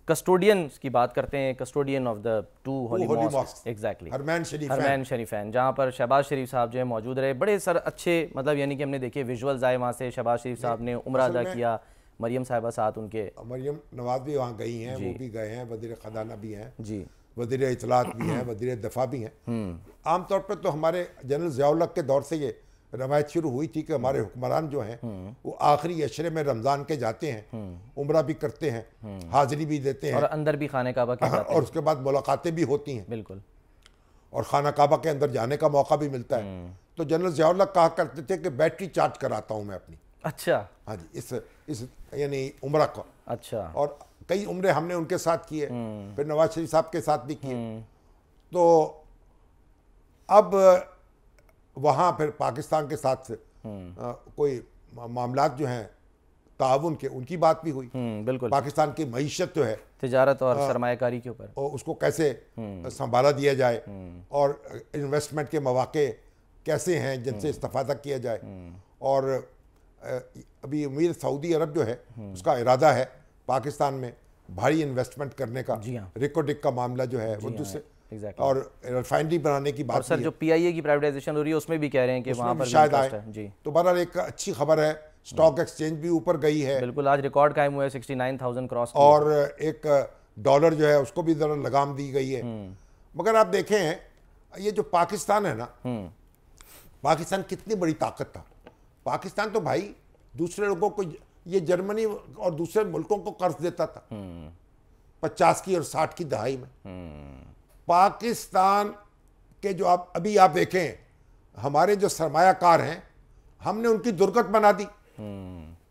Custodian की बात करते हैं, custodian of the 2 holy mosque, exactly Harmain Sharifain, जहाँ पर शहबाज शरीफ साहब जो है मौजूद रहे। बड़े सर अच्छे मतलब यानी कि हमने देखे विजुअल्स आए वहाँ से, शहबाज शरीफ साहब ने उम्रा अदा किया, मरियम साहिबा साथ उनके, मरियम नवाज भी वहाँ गई हैं, वो भी गए हैं, वज़ीर ख़ज़ाना भी हैं जी, वज़ीर इत्तलात भी हैं, वज़ीर दफ़ा भी हैं। आमतौर पर तो हमारे जनरल ज़ियाउल हक के दौर से ये रवायत शुरू हुई थी कि हमारे हुक्मरान जो हैं वो आखिरी अशरे में रमज़ान के जाते हैं, उम्रा भी करते हैं, हाज़िरी भी देते हैं और अंदर भी खाने काबा के जाते और उसके बाद मुलाकातें भी होती हैं, बिल्कुल, और खाना काबा के अंदर जाने का मौका भी मिलता है। तो जनरल ज़ियाउल हक कहा करते थे कि बैटरी चार्ज कराता हूँ मैं अपनी। अच्छा, हाँ जी, इस यानी उम्रा का। अच्छा, और कई उम्रे हमने उनके साथ किए, फिर नवाज शरीफ साहब के साथ भी किए। तो अब वहाँ फिर पाकिस्तान के साथ कोई मामलात जो हैं ताउन के, उनकी बात भी हुई। बिल्कुल, पाकिस्तान की मईशत जो है, तिजारत और सरमायाकारी के ऊपर, और उसको कैसे संभाला दिया जाए और इन्वेस्टमेंट के मौके कैसे हैं जिनसे इस्तेफादा किया जाए। और अभी अमीर सऊदी अरब जो है उसका इरादा है पाकिस्तान में भारी इन्वेस्टमेंट करने का। जी हाँ, रिकोडिक का मामला जो है वो दूसरे और रिफाइनरी बनाने की बात। और सर जो पीआईए की प्राइवेटाइजेशन हो रही है उसमें भी कह रहे हैं कि वहाँ पर शायद आए जी। तो बहरहाल एक अच्छी खबर है, स्टॉक एक्सचेंज भी ऊपर गई है, बिल्कुल, आज रिकॉर्ड कायम हुआ है, 69,000 क्रॉस, और एक डॉलर जो है उसको भी जरा लगाम दी गई है। मगर आप देखें ये जो पाकिस्तान है ना, पाकिस्तान कितनी बड़ी ताकत था। पाकिस्तान तो भाई दूसरे लोगों को, ये जर्मनी और दूसरे मुल्कों को कर्ज देता था 50 की और 60 की दहाई में। पाकिस्तान के जो आप अभी आप देखें, हमारे जो सरमायाकार हैं हमने उनकी दुर्गत बना दी।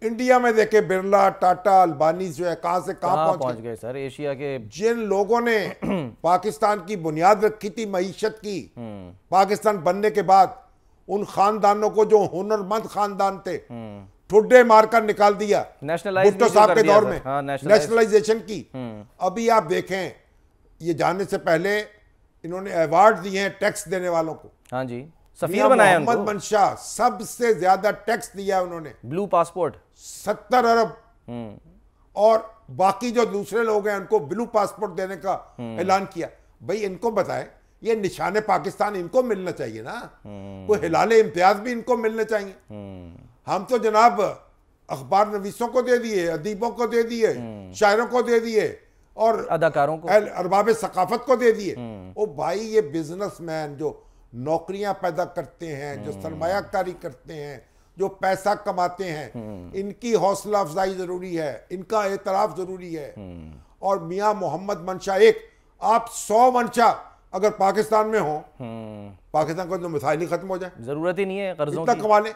इंडिया में देखे बिरला, टाटा, अल्बानी जो है कहां से कहां पहुंच गए सर। एशिया के जिन लोगों ने पाकिस्तान की बुनियाद रखी थी मईशत की, पाकिस्तान बनने के बाद उन खानदानों को, जो हुनरमंद खानदान थे, ठुड्डे मारकर निकाल दिया भुट्टो साहब के दौर में, नेशनलाइजेशन की। अभी आप देखें, ये जाने से पहले इन्होंने अवार्ड दिए हैं टैक्स देने वालों को। हाँ जी, सफीर बनाया मोहम्मद मनशा, सबसे ज्यादा टैक्स दिया उन्होंने, ब्लू पासपोर्ट 70 अरब, और बाकी जो दूसरे लोग हैं उनको ब्लू पासपोर्ट देने का ऐलान किया। भाई इनको बताएं, ये निशाने पाकिस्तान इनको मिलना चाहिए ना, कोई हिलाले इम्तियाज भी इनको मिलने चाहिए। हम तो जनाब अखबार नवीसों को दे दिए, अदीबों को दे दिए, शायरों को दे दिए, और अदाकारों को, अरबाब सकाफत को दे दिए। ओ भाई, ये बिजनेसमैन जो नौकरियां पैदा करते हैं, जो सरमायाकारी करते हैं, जो पैसा कमाते हैं, इनकी हौसला अफजाई जरूरी है, इनका एतराफ जरूरी है। और मियां मोहम्मद मंशा एक, आप 100 मंशा अगर पाकिस्तान में हो, पाकिस्तान का तो मिसाइल ही खत्म हो जाए, जरूरत ही नहीं है कर्जों की, कमा ले।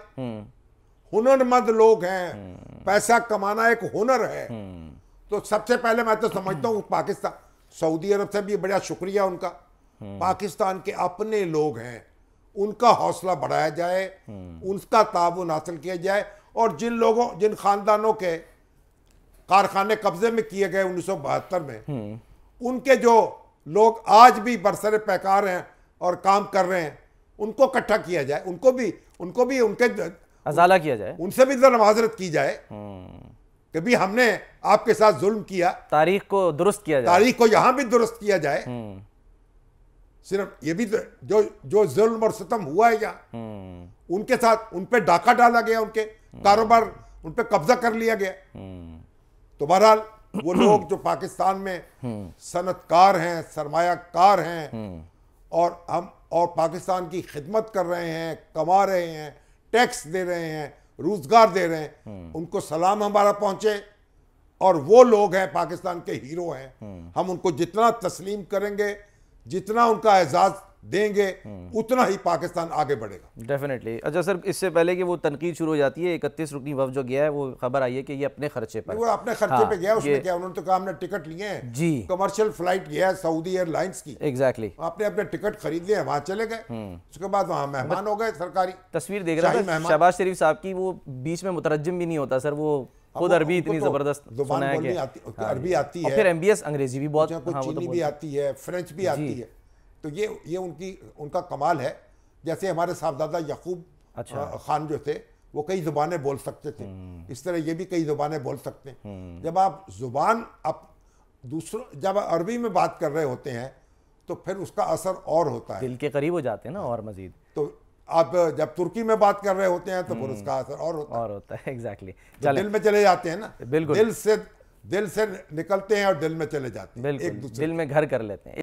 हुनरमंद लोग हैं, पैसा कमाना एक हुनर है। तो सबसे पहले मैं तो समझता हूँ पाकिस्तान, सऊदी अरब से भी बड़ा शुक्रिया उनका, पाकिस्तान के अपने लोग हैं, उनका हौसला बढ़ाया जाए, उनका ताउन हासिल किया जाए। और जिन खानदानों के कारखाने कब्जे में किए गए 1972 में, उनके जो लोग आज भी बरसरे पैकार हैं और काम कर रहे हैं, उनको इकट्ठा किया जाए, उनको भी उनके अजाला किया जाए, उनसे भी जरा माजरत की जाए कि भी हमने आपके साथ जुल्म किया, तारीख को दुरुस्त किया जाए, तारीख को यहां भी दुरुस्त किया जाए। सिर्फ ये भी तो जो जुल्म और सितम हुआ है यहाँ, उनके साथ उन पे डाका डाला गया, उनके कारोबार उन पे कब्जा कर लिया गया। तो बहरहाल वो लोग जो पाकिस्तान में सनतकार हैं, सरमायाकार हैं, और पाकिस्तान की खिदमत कर रहे हैं, कमा रहे हैं, टैक्स दे रहे हैं, रोजगार दे रहे हैं, उनको सलाम हमारा पहुंचे। और वो लोग हैं पाकिस्तान के हीरो हैं, हम उनको जितना तस्लीम करेंगे, जितना उनका एजाज देंगे, उतना ही पाकिस्तान आगे बढ़ेगा। डेफिनेटली। अच्छा सर, इससे पहले कि वो तनकीद शुरू हो जाती है, 31 रुकनी वफ़द जो गया है, वो खबर आई है कि ये अपने खर्चे पर, वो अपने खर्चे पे गया। उसमें क्या, उन्होंने तो कहा हमने टिकट लिए हैं जी, कमर्शियल फ्लाइट गया है सऊदी एयरलाइंस की, एग्जैक्टली, आपने अपने टिकट खरीद लिए, वहां चले गए, उसके बाद वहां मेहमान हो गए सरकारी। तस्वीर देख रहा था शहबाज शरीफ साहब की, वो बीच में मुतरज्जिम भी नहीं होता सर, वो खुद अरबी इतनी जबरदस्त जुबान बोलनी अरबी आती है, फिर MBS अंग्रेजी भी बहुत, चीनी भी आती है, फ्रेंच भी आती है। तो ये उनका कमाल है। जैसे हमारे साहबजादा याकूब खान जो थे, वो कई ज़ुबानें बोल सकते थे, इस तरह ये भी कई ज़ुबानें बोल सकते हैं। जब आप ज़ुबान दूसरों जब अरबी में बात कर रहे होते हैं तो फिर उसका असर और होता है, दिल के करीब हो जाते हैं ना और मजीद। तो आप जब तुर्की में बात कर रहे होते हैं तो फिर उसका असर और होता है एग्जैक्टली। दिल में चले जाते हैं ना, बिल्कुल, दिल से निकलते हैं और दिल में चले जाते हैं, बिल्कुल दिल में घर कर लेते हैं।